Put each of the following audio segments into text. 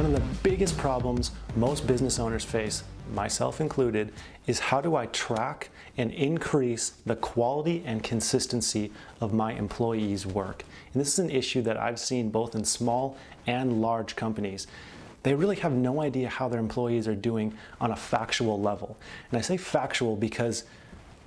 One of the biggest problems most business owners face, myself included, is how do I track and increase the quality and consistency of my employees' work? And this is an issue that I've seen both in small and large companies. They really have no idea how their employees are doing on a factual level. And I say factual because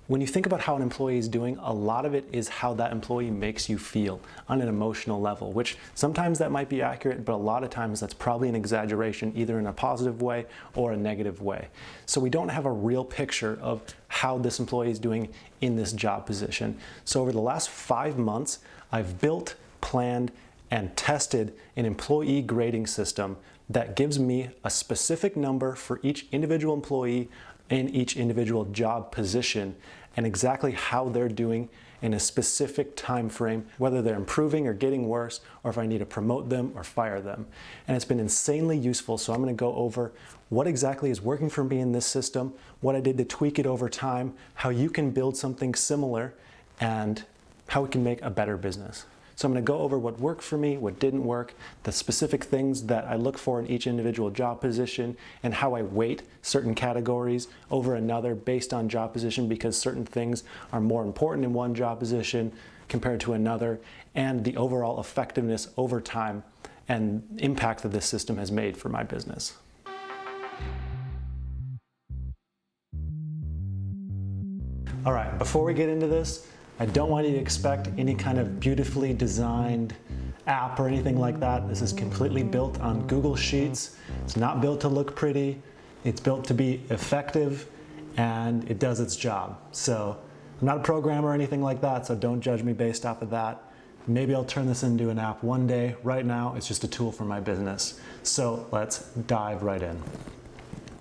when you think about how an employee is doing, a lot of it is how that employee makes you feel on an emotional level, which sometimes that might be accurate, but a lot of times that's probably an exaggeration, either in a positive way or a negative way. So we don't have a real picture of how this employee is doing in this job position. So over the last 5 months, I've built, planned, and tested an employee grading system that gives me a specific number for each individual employee in each individual job position and exactly how they're doing in a specific time frame, whether they're improving or getting worse, or if I need to promote them or fire them. And it's been insanely useful, so I'm going to go over what exactly is working for me in this system, what I did to tweak it over time, how you can build something similar, and how we can make a better business. So I'm going to go over what worked for me, what didn't work, the specific things that I look for in each individual job position, and how I weight certain categories over another based on job position, because certain things are more important in one job position compared to another, and the overall effectiveness over time and impact that this system has made for my business. All right, before we get into this, I don't want you to expect any kind of beautifully designed app or anything like that. This is completely built on Google Sheets. It's not built to look pretty. It's built to be effective, and it does its job. So I'm not a programmer or anything like that, so don't judge me based off of that. Maybe I'll turn this into an app one day. Right now, it's just a tool for my business. So let's dive right in.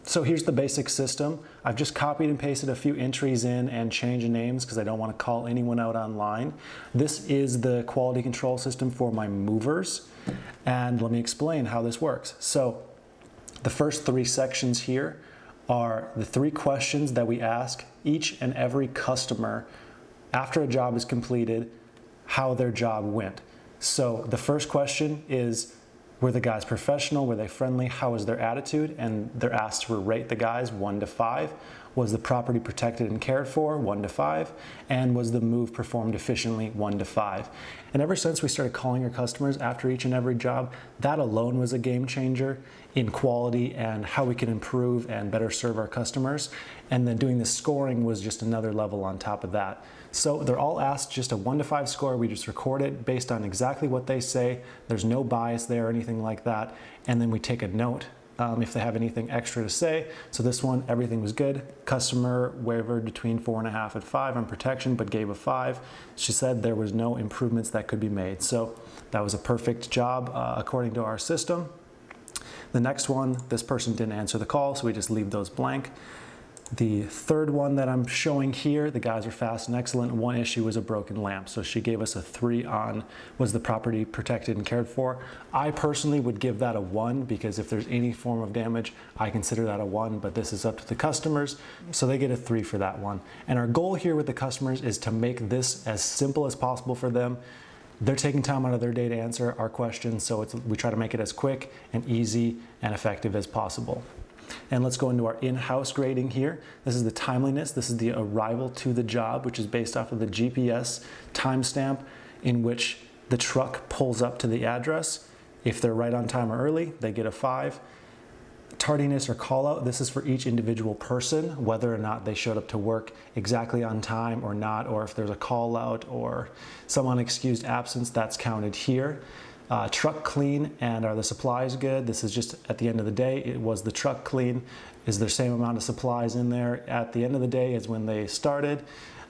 So here's the basic system. I've just copied and pasted a few entries in and changed names because I don't want to call anyone out online. This is the quality control system for my movers. And let me explain how this works. So the first 3 sections here are the 3 questions that we ask each and every customer after a job is completed, how their job went. So the first question is, were the guys professional? Were they friendly? How was their attitude? And they're asked to rate the guys 1 to 5. Was the property protected and cared for? 1 to 5. And was the move performed efficiently? 1 to 5. And ever since we started calling our customers after each and every job, that alone was a game changer in quality and how we can improve and better serve our customers. And then doing the scoring was just another level on top of that. So they're all asked just a 1 to 5 score. We just record it based on exactly what they say. There's no bias there or anything like that. And then we take a note if they have anything extra to say. So this one, everything was good. Customer wavered between 4.5 and 5 on protection, but gave a 5. She said there was no improvements that could be made. So that was a perfect job according to our system. The next one, this person didn't answer the call, so we just leave those blank. The third one that I'm showing here, the guys are fast and excellent. One issue was a broken lamp. So she gave us a 3 on, was the property protected and cared for? I personally would give that a 1 because if there's any form of damage, I consider that a 1, but this is up to the customers. So they get a 3 for that one. And our goal here with the customers is to make this as simple as possible for them. They're taking time out of their day to answer our questions, so we try to make it as quick and easy and effective as possible. And let's go into our in-house grading here. This is the timeliness. This is the arrival to the job, which is based off of the GPS timestamp in which the truck pulls up to the address. If they're right on time or early, they get a 5. Tardiness or call-out, this is for each individual person, whether or not they showed up to work exactly on time or not, or if there's a call-out or some unexcused absence, that's counted here. Truck clean, and are the supplies good? This is just at the end of the day, was the truck clean? Is there the same amount of supplies in there at the end of the day as when they started?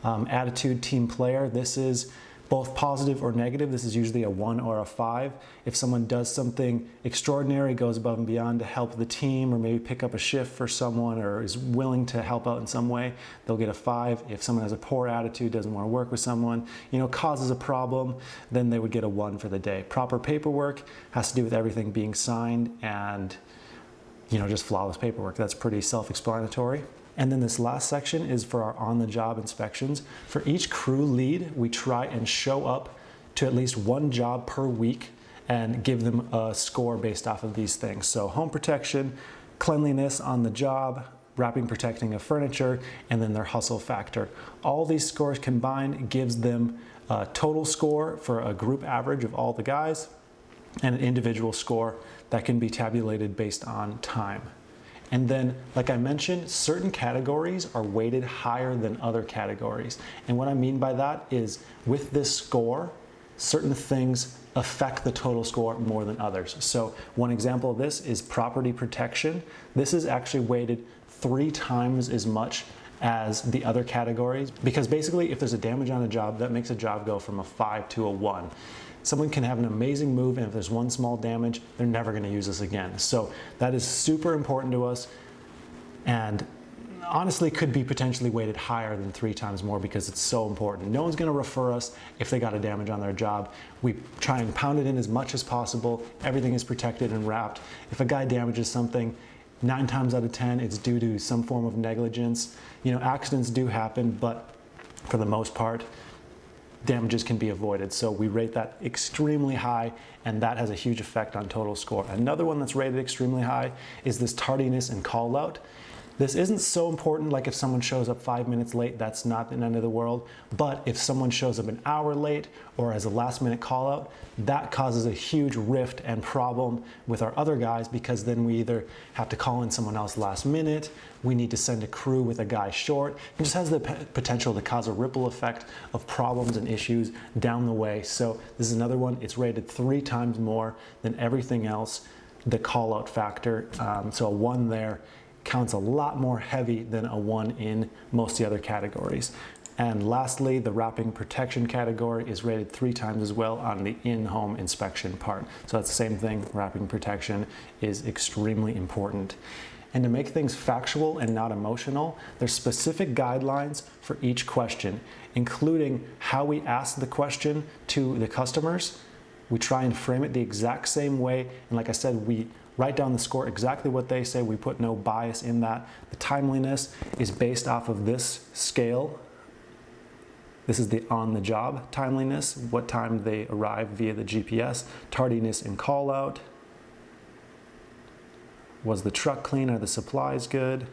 Attitude, team player, this is both positive or negative. This is usually a 1 or a 5. If someone does something extraordinary, goes above and beyond to help the team or maybe pick up a shift for someone or is willing to help out in some way, they'll get a 5. If someone has a poor attitude, doesn't want to work with someone, causes a problem, then they would get a 1 for the day. Proper paperwork has to do with everything being signed and just flawless paperwork. That's pretty self-explanatory. And then this last section is for our on-the-job inspections. For each crew lead, we try and show up to at least 1 job per week and give them a score based off of these things. So home protection, cleanliness on the job, wrapping, protecting of furniture, and then their hustle factor. All these scores combined gives them a total score for a group average of all the guys and an individual score that can be tabulated based on time. And then, like I mentioned, certain categories are weighted higher than other categories. And what I mean by that is with this score, certain things affect the total score more than others. So one example of this is property protection. This is actually weighted 3 times as much as the other categories, because basically if there's a damage on a job, that makes a job go from a 5 to a 1. Someone can have an amazing move, and if there's one small damage, they're never going to use this again. So that is super important to us, and honestly could be potentially weighted higher than 3 times more because it's so important. No one's going to refer us if they got a damage on their job. We try and pound it in as much as possible. Everything is protected and wrapped. If a guy damages something, 9 times out of 10, it's due to some form of negligence. You know, accidents do happen, but for the most part, damages can be avoided. So we rate that extremely high, and that has a huge effect on total score. Another one that's rated extremely high is this tardiness and call-out. This isn't so important, like if someone shows up 5 minutes late, that's not the end of the world. But if someone shows up an hour late or as a last-minute call-out, that causes a huge rift and problem with our other guys, because then we either have to call in someone else last minute, we need to send a crew with a guy short. It just has the potential to cause a ripple effect of problems and issues down the way. So this is another one. It's rated 3 times more than everything else, the call-out factor. So a 1 there counts a lot more heavy than a 1 in most of the other categories. And lastly, the wrapping protection category is rated 3 times as well on the in-home inspection part. So that's the same thing. Wrapping protection is extremely important. And to make things factual and not emotional, there's specific guidelines for each question, including how we ask the question to the customers. We try and frame it the exact same way. And like I said, we write down the score exactly what they say. We put no bias in that. The timeliness is based off of this scale. This is the on-the-job timeliness, what time they arrive via the GPS. Tardiness and call-out. Was the truck clean? Are the supplies good?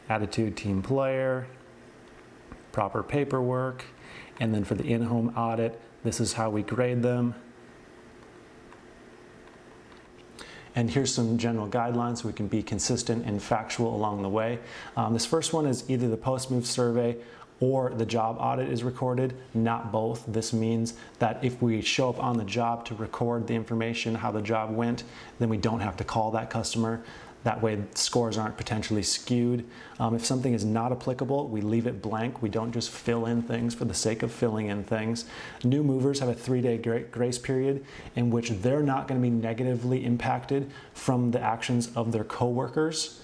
Attitude, team player. Proper paperwork. And then for the in-home audit, this is how we grade them. And here's some general guidelines so we can be consistent and factual along the way. This first one is either the post-move survey or the job audit is recorded, not both. This means that if we show up on the job to record the information, how the job went, then we don't have to call that customer. That way scores aren't potentially skewed. If something is not applicable, we leave it blank. We don't just fill in things for the sake of filling in things. New movers have a 3-day grace period in which they're not going to be negatively impacted from the actions of their coworkers.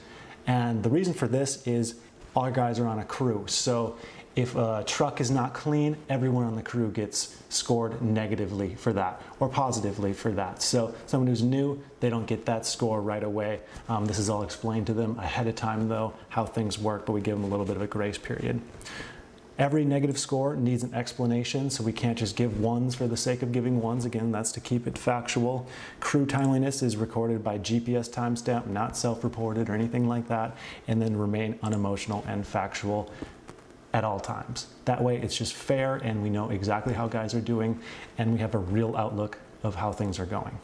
And the reason for this is our guys are on a crew. So if a truck is not clean, everyone on the crew gets scored negatively for that or positively for that. So someone who's new, they don't get that score right away. This is all explained to them ahead of time though, how things work, but we give them a little bit of a grace period. Every negative score needs an explanation, so we can't just give 1s for the sake of giving 1s. Again, that's to keep it factual. Crew timeliness is recorded by GPS timestamp, not self-reported or anything like that, and then remain unemotional and factual at all times. That way it's just fair and we know exactly how guys are doing and we have a real outlook of how things are going.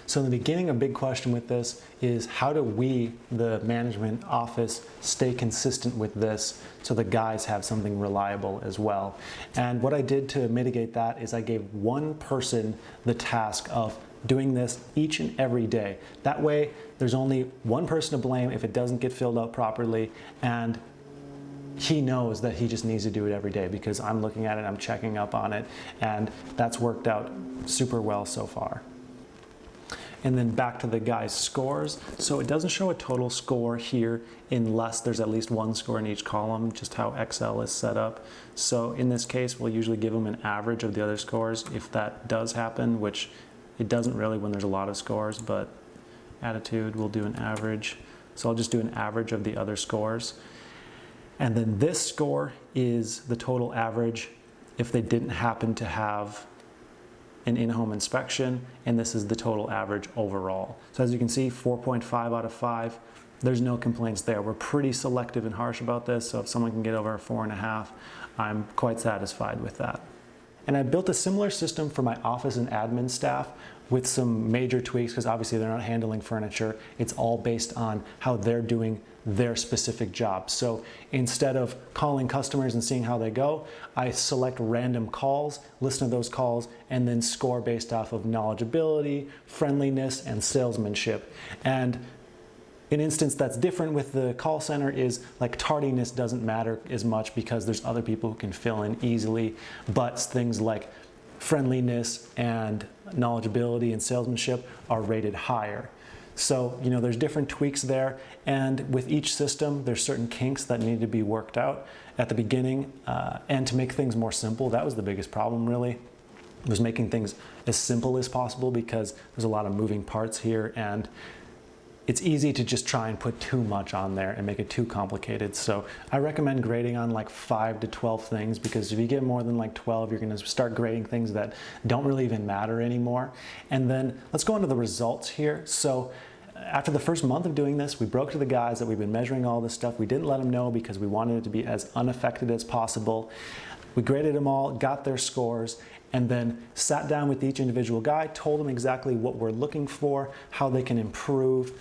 So in the beginning, a big question with this is how do we, the management office, stay consistent with this so the guys have something reliable as well? And what I did to mitigate that is I gave one person the task of doing this each and every day. That way there's only one person to blame if it doesn't get filled out properly, and he knows that he just needs to do it every day because I'm looking at it, I'm checking up on it, and that's worked out super well so far. And then back to the guys' scores. So it doesn't show a total score here unless there's at least one score in each column, just how Excel is set up. So in this case, we'll usually give them an average of the other scores if that does happen, which it doesn't really when there's a lot of scores, but attitude, we'll do an average. So I'll just do an average of the other scores. And then this score is the total average if they didn't happen to have an in-home inspection, and this is the total average overall. So as you can see, 4.5 out of 5. There's no complaints there. We're pretty selective and harsh about this, so if someone can get over a 4.5, I'm quite satisfied with that. And I built a similar system for my office and admin staff with some major tweaks, because obviously they're not handling furniture. It's all based on how they're doing their specific job. So instead of calling customers and seeing how they go, I select random calls, listen to those calls, and then score based off of knowledgeability, friendliness, and salesmanship. And an instance that's different with the call center is like tardiness doesn't matter as much because there's other people who can fill in easily, but things like friendliness and knowledgeability and salesmanship are rated higher. So, there's different tweaks there, and with each system, there's certain kinks that need to be worked out at the beginning, and to make things more simple. That was the biggest problem, really, was making things as simple as possible, because there's a lot of moving parts here, and it's easy to just try and put too much on there and make it too complicated. So I recommend grading on like 5 to 12 things, because if you get more than like 12, you're gonna start grading things that don't really even matter anymore. And then let's go into the results here. So after the first month of doing this, we broke to the guys that we've been measuring all this stuff. We didn't let them know because we wanted it to be as unaffected as possible. We graded them all, got their scores, and then sat down with each individual guy, told them exactly what we're looking for, how they can improve,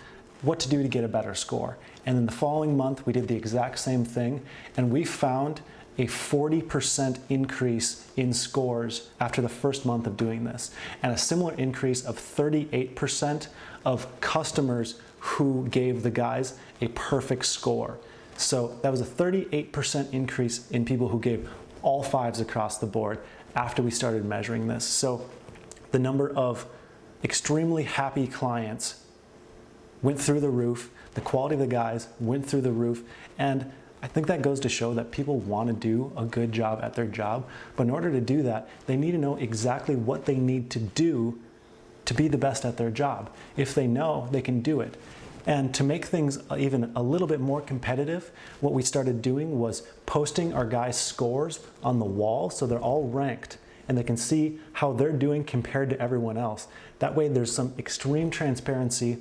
what to do to get a better score. And then the following month, we did the exact same thing, and we found a 40% increase in scores after the first month of doing this, and a similar increase of 38% of customers who gave the guys a perfect score. So that was a 38% increase in people who gave all 5s across the board after we started measuring this. So the number of extremely happy clients went through the roof, the quality of the guys went through the roof, and I think that goes to show that people want to do a good job at their job, but in order to do that, they need to know exactly what they need to do to be the best at their job. If they know, they can do it. And to make things even a little bit more competitive, what we started doing was posting our guys' scores on the wall so they're all ranked, and they can see how they're doing compared to everyone else. That way there's some extreme transparency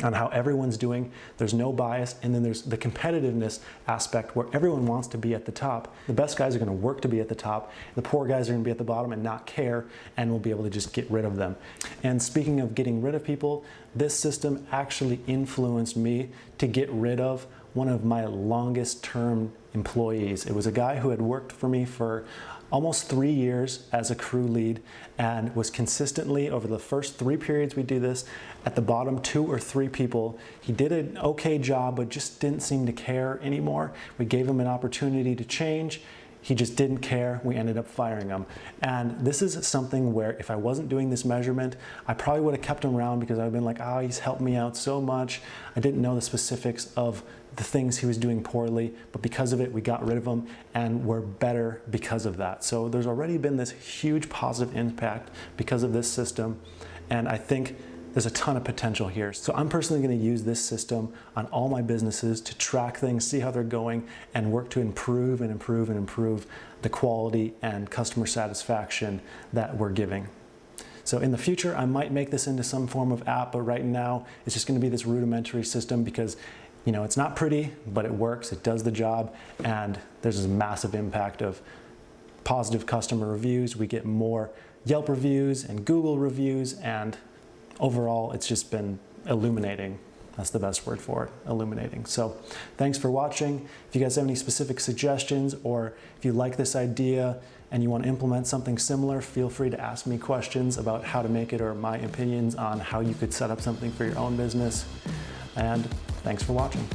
on how everyone's doing, there's no bias, and then there's the competitiveness aspect where everyone wants to be at the top. The best guys are gonna work to be at the top, the poor guys are gonna be at the bottom and not care, and we'll be able to just get rid of them. And speaking of getting rid of people, this system actually influenced me to get rid of one of my longest term employees. It was a guy who had worked for me for almost 3 years as a crew lead, and was consistently, over the first 3 periods we do this, at the bottom 2 or 3 people. He did an okay job, but just didn't seem to care anymore. We gave him an opportunity to change. He just didn't care. We ended up firing him. And this is something where if I wasn't doing this measurement, I probably would have kept him around, because I've been like, oh, he's helped me out so much. I didn't know the specifics of the things he was doing poorly, but because of it, we got rid of him, and we're better because of that. So there's already been this huge positive impact because of this system, and I think there's a ton of potential here. So I'm personally going to use this system on all my businesses to track things, see how they're going, and work to improve and improve and improve the quality and customer satisfaction that we're giving. So in the future, I might make this into some form of app, but right now it's just going to be this rudimentary system, because it's not pretty, but it works, it does the job, and there's this massive impact of positive customer reviews. We get more Yelp reviews and Google reviews, and overall, it's just been illuminating. That's the best word for it, illuminating. So thanks for watching. If you guys have any specific suggestions, or if you like this idea and you want to implement something similar, feel free to ask me questions about how to make it, or my opinions on how you could set up something for your own business. And thanks for watching.